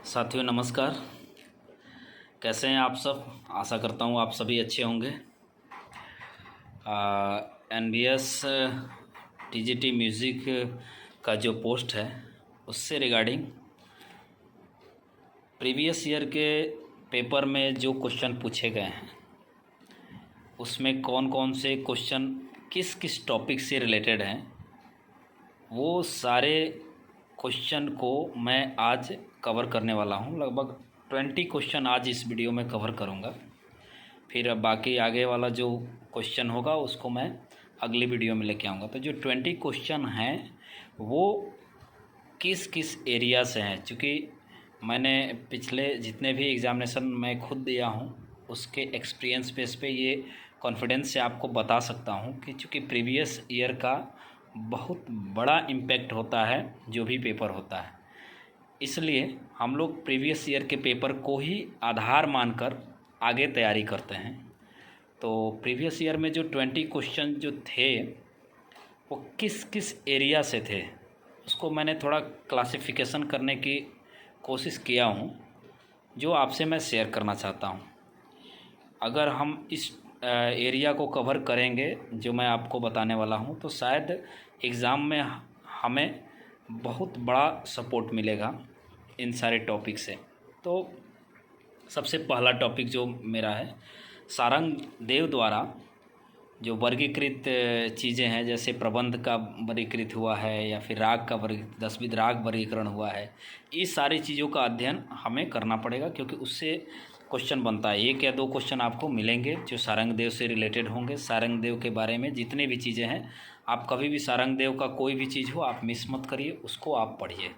साथियों नमस्कार। कैसे हैं आप सब? आशा करता हूँ आप सभी अच्छे होंगे। NBS TGT म्यूज़िक का जो पोस्ट है उससे रिगार्डिंग प्रीवियस ईयर के पेपर में जो क्वेश्चन पूछे गए हैं उसमें कौन कौन से क्वेश्चन किस किस टॉपिक से रिलेटेड हैं, वो सारे क्वेश्चन को मैं आज कवर करने वाला हूँ। लगभग 20 क्वेश्चन आज इस वीडियो में कवर करूँगा। फिर अब बाकी आगे वाला जो क्वेश्चन होगा उसको मैं अगली वीडियो में लेके आऊँगा। तो जो 20 क्वेश्चन हैं वो किस किस एरिया से हैं, चूँकि मैंने पिछले जितने भी एग्ज़ामिनेशन मैं खुद दिया हूँ उसके एक्सपीरियंस बेस पे ये कॉन्फिडेंस से आपको बता सकता हूँ कि चूँकि प्रीवियस ईयर का बहुत बड़ा इम्पैक्ट होता है जो भी पेपर होता है, इसलिए हम लोग प्रीवियस ईयर के पेपर को ही आधार मानकर आगे तैयारी करते हैं। तो प्रीवियस ईयर में जो 20 क्वेश्चन जो थे वो किस किस एरिया से थे उसको मैंने थोड़ा क्लासिफिकेशन करने की कोशिश किया हूँ, जो आपसे मैं शेयर करना चाहता हूँ। अगर हम इस एरिया को कवर करेंगे जो मैं आपको बताने वाला हूँ तो शायद एग्ज़ाम में हमें बहुत बड़ा सपोर्ट मिलेगा इन सारे टॉपिक से। तो सबसे पहला टॉपिक जो मेरा है, सारंग देव द्वारा जो वर्गीकृत चीज़ें हैं, जैसे प्रबंध का वर्गीकृत हुआ है या फिर राग का दसविध राग वर्गीकरण हुआ है, इस सारी चीज़ों का अध्ययन हमें करना पड़ेगा, क्योंकि उससे क्वेश्चन बनता है। 1 या 2 क्वेश्चन आपको मिलेंगे जो सारंग देव से रिलेटेड होंगे। सारंग देव के बारे में जितने भी चीज़ें हैं, आप कभी भी सारंग देव का कोई भी चीज़ हो आप मिस मत करिए, उसको आप पढ़िए।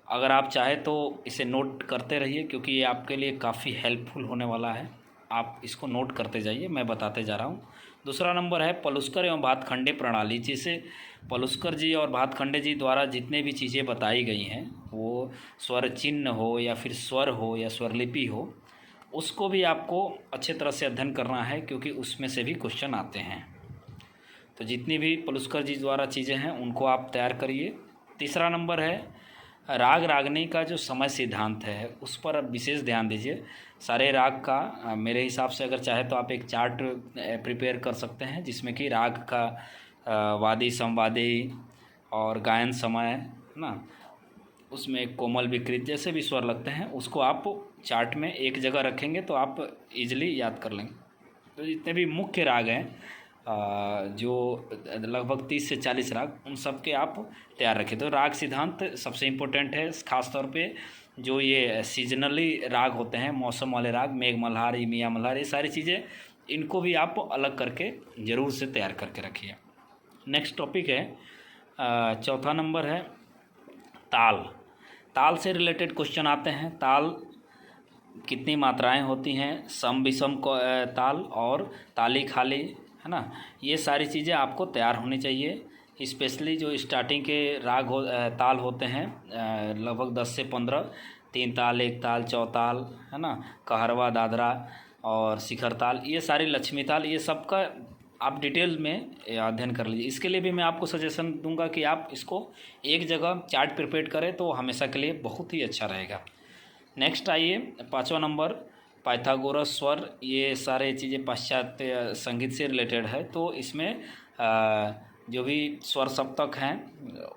अगर आप चाहें तो इसे नोट करते रहिए, क्योंकि ये आपके लिए काफ़ी हेल्पफुल होने वाला है। आप इसको नोट करते जाइए, मैं बताते जा रहा हूँ। दूसरा नंबर है पलुस्कर एवं भातखंडे प्रणाली, जिसे पलुस्कर जी और भातखंडे जी द्वारा जितने भी चीज़ें बताई गई हैं, वो स्वर चिन्ह हो या फिर स्वर हो या स्वरलिपि हो, उसको भी आपको अच्छे तरह से अध्ययन करना है, क्योंकि उसमें से भी क्वेश्चन आते हैं। तो जितनी भी पलुस्कर जी द्वारा चीज़ें हैं उनको आप तैयार करिए। तीसरा नंबर है राग रागनी का जो समय सिद्धांत है उस पर विशेष ध्यान दीजिए। सारे राग का मेरे हिसाब से अगर चाहे तो आप एक चार्ट प्रिपेयर कर सकते हैं, जिसमें कि राग का वादी समवादी और गायन समय है ना, उसमें कोमल विकृत जैसे भी स्वर लगते हैं उसको आप चार्ट में एक जगह रखेंगे तो आप इजीली याद कर लेंगे। तो जितने भी मुख्य राग हैं जो लगभग 30 से 40 राग, उन सब के आप तैयार रखें। तो राग सिद्धांत सबसे इम्पोर्टेंट है, ख़ास तौर पे जो ये सीजनली राग होते हैं, मौसम वाले राग, मेघ मल्हार, मियाँ मल्हार, ये सारी चीज़ें इनको भी आप अलग करके ज़रूर से तैयार करके रखिए। नेक्स्ट टॉपिक है चौथा नंबर है ताल। ताल से रिलेटेड क्वेश्चन आते हैं। ताल कितनी मात्राएं होती हैं, सम विषम ताल और ताली खाली, है ना, ये सारी चीज़ें आपको तैयार होनी चाहिए। स्पेशली जो स्टार्टिंग के राग ताल होते हैं लगभग 10 से 15, 3 ताल, 1 ताल, चौताल, है ना, कहरवा, दादरा और शिखर ताल, ये सारी लक्ष्मी ताल, ये सब का आप डिटेल में अध्ययन कर लीजिए। इसके लिए भी मैं आपको सजेशन दूंगा कि आप इसको एक जगह चार्ट प्रिपेयर करें तो हमेशा के लिए बहुत ही अच्छा रहेगा। नेक्स्ट आइए 5वां नंबर पाइथागोरस स्वर। ये सारे चीज़ें पाश्चात्य संगीत से रिलेटेड है, तो इसमें जो भी स्वर सप्तक हैं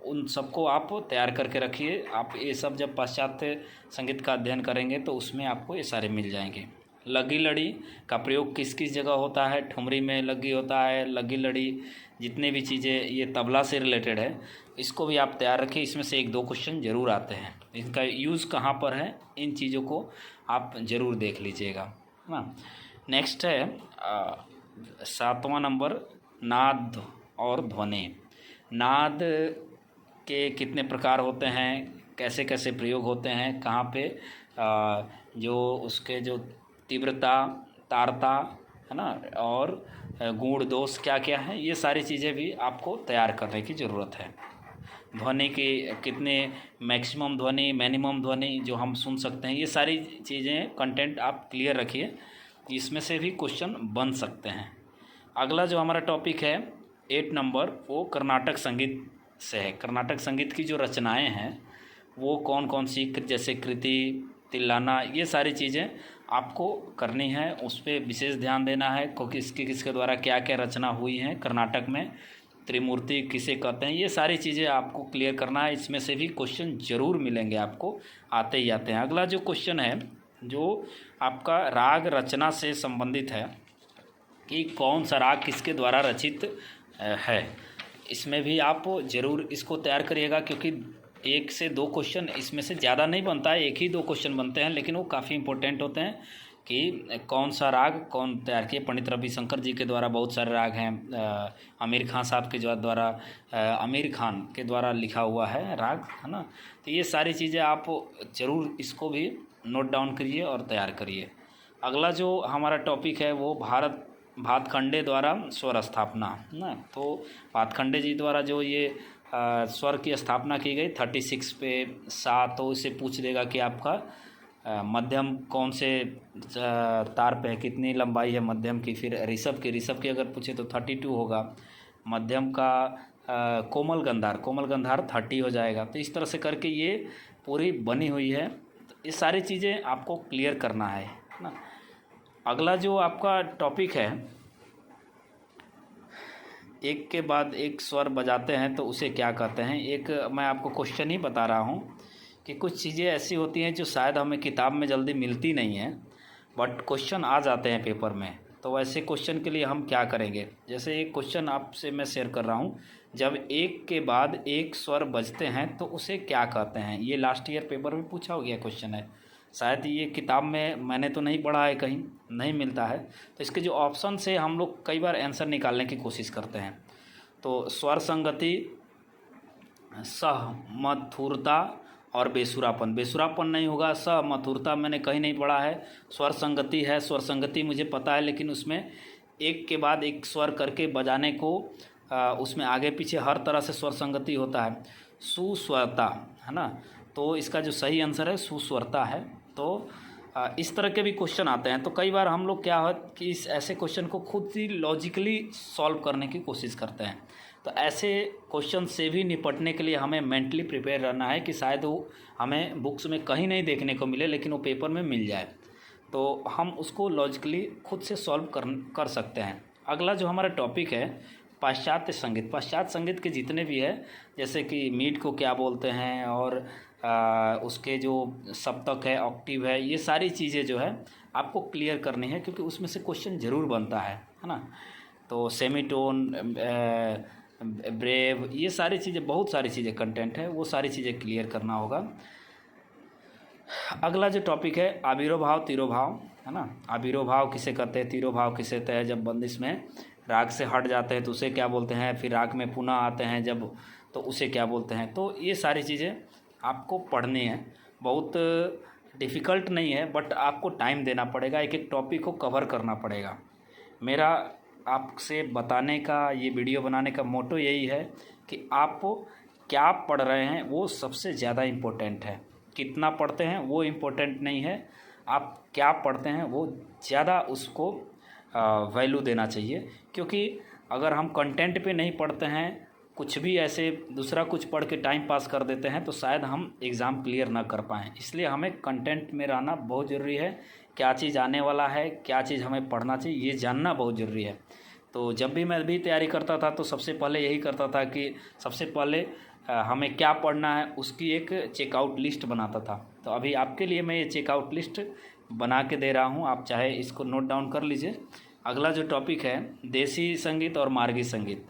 उन सबको आप तैयार करके रखिए। आप ये सब जब पाश्चात्य संगीत का अध्ययन करेंगे तो उसमें आपको ये सारे मिल जाएंगे। लगी लड़ी का प्रयोग किस किस जगह होता है, ठुमरी में लगी होता है, लगी लड़ी, जितने भी चीज़ें ये तबला से रिलेटेड है इसको भी आप तैयार रखिए। इसमें से 1-2 क्वेश्चन ज़रूर आते हैं, इनका यूज़ कहाँ पर है इन चीज़ों को आप ज़रूर देख लीजिएगा ना। नेक्स्ट है 7वां नंबर नाद और ध्वनि। नाद के कितने प्रकार होते हैं, कैसे कैसे प्रयोग होते हैं, कहाँ पे जो उसके जो तीव्रता, तारता, है ना, और गुण दोष क्या क्या है, ये सारी चीज़ें भी आपको तैयार करने की ज़रूरत है। ध्वनि की कितने मैक्सिमम ध्वनि, मिनिमम ध्वनि जो हम सुन सकते हैं, ये सारी चीज़ें कंटेंट आप क्लियर रखिए, इसमें से भी क्वेश्चन बन सकते हैं। अगला जो हमारा टॉपिक है 8 नंबर, वो कर्नाटक संगीत से है। कर्नाटक संगीत की जो रचनाएं हैं वो कौन कौन सी जैसे कृति, तिल्लाना, ये सारी चीज़ें आपको करनी है, उस पर विशेष ध्यान देना है क्योंकि किसके द्वारा क्या क्या रचना हुई है कर्नाटक में, त्रिमूर्ति किसे कहते हैं, ये सारी चीज़ें आपको क्लियर करना है। इसमें से भी क्वेश्चन ज़रूर मिलेंगे आपको, आते ही आते हैं। अगला जो क्वेश्चन है जो आपका राग रचना से संबंधित है कि कौन सा राग किसके द्वारा रचित है, इसमें भी आप ज़रूर इसको तैयार करिएगा क्योंकि 1 से 2 क्वेश्चन इसमें से ज़्यादा नहीं बनता है, 1 ही 2 क्वेश्चन बनते हैं, लेकिन वो काफ़ी इंपॉर्टेंट होते हैं कि कौन सा राग कौन तैयार किए। पंडित रविशंकर जी के द्वारा बहुत सारे राग हैं, आमिर खान साहब के द्वारा, आमिर खान के द्वारा लिखा हुआ है राग, है ना। तो ये सारी चीज़ें आप ज़रूर इसको भी नोट डाउन करिए और तैयार करिए। अगला जो हमारा टॉपिक है वो भातखंडे द्वारा स्वर स्थापना, ना। तो भातखंडे जी द्वारा जो ये स्वर की स्थापना की गई 36 पे 7, तो इसे पूछ देगा कि आपका मध्यम कौन से तार पे है, कितनी लंबाई है मध्यम की। फिर ऋषभ की अगर पूछे तो 32 होगा। मध्यम का कोमल गंधार 30 हो जाएगा। तो इस तरह से करके ये पूरी बनी हुई है। तो ये सारी चीज़ें आपको क्लियर करना है ना। अगला जो आपका टॉपिक है, एक के बाद एक स्वर बजाते हैं तो उसे क्या कहते हैं। एक मैं आपको क्वेश्चन ही बता रहा हूँ कि कुछ चीज़ें ऐसी होती हैं जो शायद हमें किताब में जल्दी मिलती नहीं हैं, बट क्वेश्चन आ जाते हैं पेपर में। तो वैसे क्वेश्चन के लिए हम क्या करेंगे, जैसे एक क्वेश्चन आपसे मैं शेयर कर रहा हूँ, जब एक के बाद एक स्वर बजते हैं तो उसे क्या कहते हैं। ये लास्ट ईयर पेपर में पूछा हो गया क्वेश्चन है, शायद ये किताब में मैंने तो नहीं पढ़ा है, कहीं नहीं मिलता है। तो इसके जो ऑप्शन से हम लोग कई बार आंसर निकालने की कोशिश करते हैं। तो स्वर संगति, सहमधुरता और बेसुरापन नहीं होगा। सहमधुरता मैंने कहीं नहीं पढ़ा है। स्वर संगति है, स्वर संगति मुझे पता है, लेकिन उसमें एक के बाद एक स्वर करके बजाने को उसमें आगे पीछे हर तरह से स्वर संगति होता है। सुस्वरता, है ना। तो इसका जो सही आंसर है सुस्वरता है। तो इस तरह के भी क्वेश्चन आते हैं। तो कई बार हम लोग क्या है कि इस ऐसे क्वेश्चन को खुद ही लॉजिकली सॉल्व करने की कोशिश करते हैं। तो ऐसे क्वेश्चन से भी निपटने के लिए हमें मेंटली प्रिपेयर रहना है कि शायद वो हमें बुक्स में कहीं नहीं देखने को मिले, लेकिन वो पेपर में मिल जाए, तो हम उसको लॉजिकली खुद से सॉल्व कर सकते हैं। अगला जो हमारा टॉपिक है पाश्चात्य संगीत के जितने भी है, जैसे कि मीट को क्या बोलते हैं और उसके जो सप्तक है, ऑक्टिव है, ये सारी चीज़ें जो है आपको क्लियर करनी है क्योंकि उसमें से क्वेश्चन ज़रूर बनता है ना। तो सेमीटोन, ब्रेव, ये सारी चीज़ें, बहुत सारी चीज़ें कंटेंट है, वो सारी चीज़ें क्लियर करना होगा। अगला जो टॉपिक है आविर्भाव तिरोभाव, है ना। आविर्भाव किसे कहते हैं, तिरोभाव किसे कहते हैं। जब बंदिश में राग से हट जाते हैं तो उसे क्या बोलते हैं, फिर राग में पुनः आते हैं जब, तो उसे क्या बोलते हैं। तो ये सारी चीज़ें आपको पढ़नी है। बहुत डिफ़िकल्ट नहीं है, बट आपको टाइम देना पड़ेगा, एक एक टॉपिक को कवर करना पड़ेगा। मेरा आपसे बताने का, ये वीडियो बनाने का मोटो यही है कि आप क्या पढ़ रहे हैं वो सबसे ज़्यादा इम्पोर्टेंट है। कितना पढ़ते हैं वो इम्पोर्टेंट नहीं है, आप क्या पढ़ते हैं वो ज़्यादा उसको वैल्यू देना चाहिए। क्योंकि अगर हम कंटेंट पे नहीं पढ़ते हैं, कुछ भी ऐसे दूसरा कुछ पढ़ के टाइम पास कर देते हैं, तो शायद हम एग्ज़ाम क्लियर ना कर पाएँ। इसलिए हमें कंटेंट में रहना बहुत ज़रूरी है। क्या चीज़ आने वाला है, क्या चीज़ हमें पढ़ना चाहिए, ये जानना बहुत ज़रूरी है। तो जब भी मैं भी तैयारी करता था तो सबसे पहले यही करता था कि सबसे पहले हमें क्या पढ़ना है उसकी एक चेकआउट लिस्ट बनाता था। तो अभी आपके लिए मैं ये चेकआउट लिस्ट बना के दे रहा हूँ, आप चाहे इसको नोट डाउन कर लीजिए। अगला जो टॉपिक है देसी संगीत और मार्गी संगीत।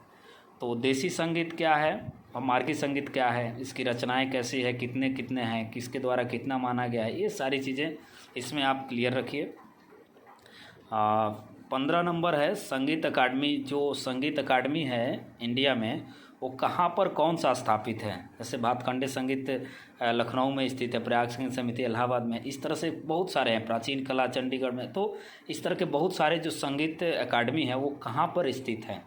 तो देसी संगीत क्या है और मार्गी संगीत क्या है, इसकी रचनाएं कैसी है, कितने कितने हैं, किसके द्वारा कितना माना गया है, ये सारी चीज़ें इसमें आप क्लियर रखिए। 15 नंबर है संगीत अकादमी। जो संगीत अकादमी है इंडिया में वो कहाँ पर कौन सा स्थापित है। जैसे भातखंडे संगीत लखनऊ में स्थित है, प्रयाग संगीत समिति इलाहाबाद में, इस तरह से बहुत सारे हैं। प्राचीन कला चंडीगढ़ में। तो इस तरह के बहुत सारे जो संगीत अकादमी है वो कहाँ पर स्थित है,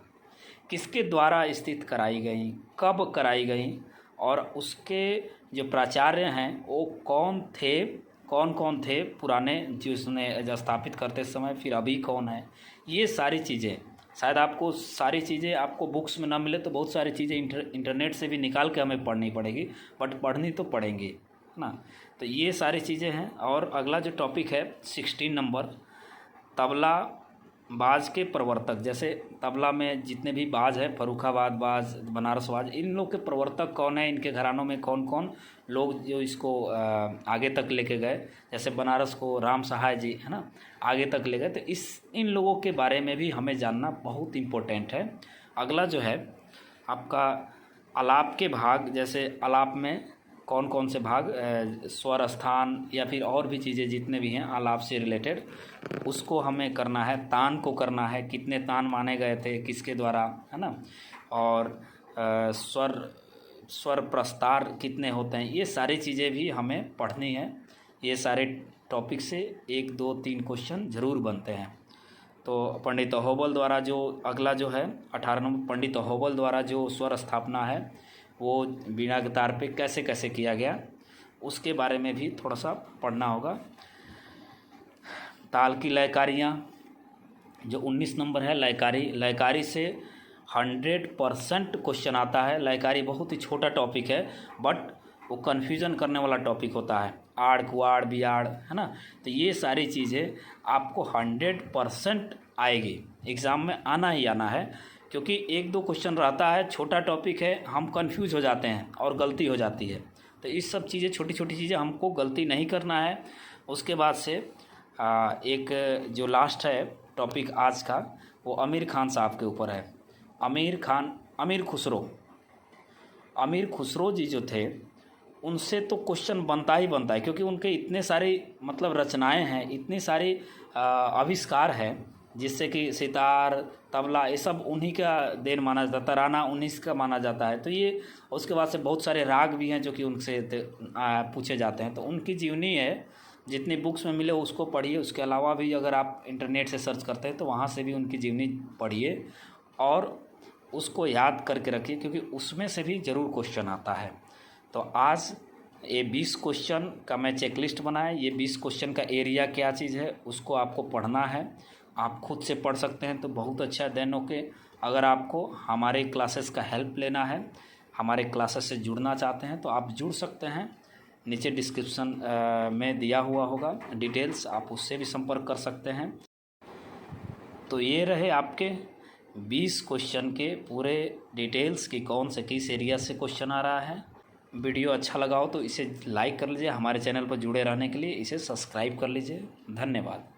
किसके द्वारा स्थित कराई गई, कब कराई गई, और उसके जो प्राचार्य हैं वो कौन कौन थे पुराने जिसने स्थापित करते समय, फिर अभी कौन है। ये सारी चीज़ें शायद आपको, सारी चीज़ें आपको बुक्स में ना मिले तो बहुत सारी चीज़ें इंटरनेट से भी निकाल के हमें पढ़नी पड़ेगी, बट पढ़नी तो पड़ेंगी। ना। तो ये सारी चीज़ें हैं। और अगला जो टॉपिक है 16 नंबर, तबला बाज के प्रवर्तक। जैसे तबला में जितने भी बाज है, फर्रुखाबाद बाज, बनारस बाज, इन लोग के प्रवर्तक कौन है, इनके घरानों में कौन कौन लोग जो इसको आगे तक लेके गए। जैसे बनारस को राम सहाय जी, है ना, आगे तक ले गए। तो इन लोगों के बारे में भी हमें जानना बहुत इम्पोर्टेंट है। अगला जो है आपका आलाप के भाग। जैसे आलाप में कौन कौन से भाग, स्वर स्थान या फिर और भी चीज़ें जितने भी हैं आलाप से रिलेटेड, उसको हमें करना है। तान को करना है, कितने तान माने गए थे, किसके द्वारा, है ना। और स्वर प्रस्तार कितने होते हैं, ये सारी चीज़ें भी हमें पढ़नी है। ये सारे टॉपिक से 1 2 3 क्वेश्चन ज़रूर बनते हैं। तो पंडित अहोबल द्वारा जो अगला जो है 18 नंबर, पंडित अहोबल द्वारा जो स्वर स्थापना है वो बीना के तार पे कैसे कैसे किया गया, उसके बारे में भी थोड़ा सा पढ़ना होगा। ताल की लयकारियाँ जो 19 नंबर है, लयकारी से 100% क्वेश्चन आता है। लयकारी बहुत ही छोटा टॉपिक है, बट वो कन्फ्यूज़न करने वाला टॉपिक होता है। आड़ कुआड़ बियाड़, है ना। तो ये सारी चीज़ें आपको 100% आएगी, एग्ज़ाम में आना ही आना है। क्योंकि 1 2 क्वेश्चन रहता है, छोटा टॉपिक है, हम कंफ्यूज हो जाते हैं और गलती हो जाती है। तो इस सब चीज़ें, छोटी छोटी चीज़ें हमको गलती नहीं करना है। उसके बाद से एक जो लास्ट है टॉपिक आज का, वो आमिर खान साहब के ऊपर है। अमीर खुसरो जी जो थे, उनसे तो क्वेश्चन बनता ही बनता है, क्योंकि उनके इतने सारे मतलब रचनाएं हैं, इतनी सारी आविष्कार हैं, जिससे कि सितार, तबला, ये सब उन्हीं का देन माना जाता है, तराना उन्हीं का माना जाता है। तो ये, उसके बाद से बहुत सारे राग भी हैं जो कि उनसे पूछे जाते हैं। तो उनकी जीवनी है, जितनी बुक्स में मिले उसको पढ़िए। उसके अलावा भी अगर आप इंटरनेट से सर्च करते हैं तो वहाँ से भी उनकी जीवनी पढ़िए और उसको याद करके रखिए, क्योंकि उसमें से भी ज़रूर क्वेश्चन आता है। तो आज ये 20 क्वेश्चन का मैं चेकलिस्ट बनाया। ये 20 क्वेश्चन का एरिया क्या चीज़ है उसको आपको पढ़ना है। आप खुद से पढ़ सकते हैं तो बहुत अच्छा। देन ओके, अगर आपको हमारे क्लासेस का हेल्प लेना है, हमारे क्लासेस से जुड़ना चाहते हैं, तो आप जुड़ सकते हैं। नीचे डिस्क्रिप्शन में दिया हुआ होगा डिटेल्स, आप उससे भी संपर्क कर सकते हैं। तो ये रहे आपके 20 क्वेश्चन के पूरे डिटेल्स कि कौन से किस एरिया से क्वेश्चन आ रहा है। वीडियो अच्छा लगा हो तो इसे लाइक कर लीजिए। हमारे चैनल पर जुड़े रहने के लिए इसे सब्सक्राइब कर लीजिए। धन्यवाद।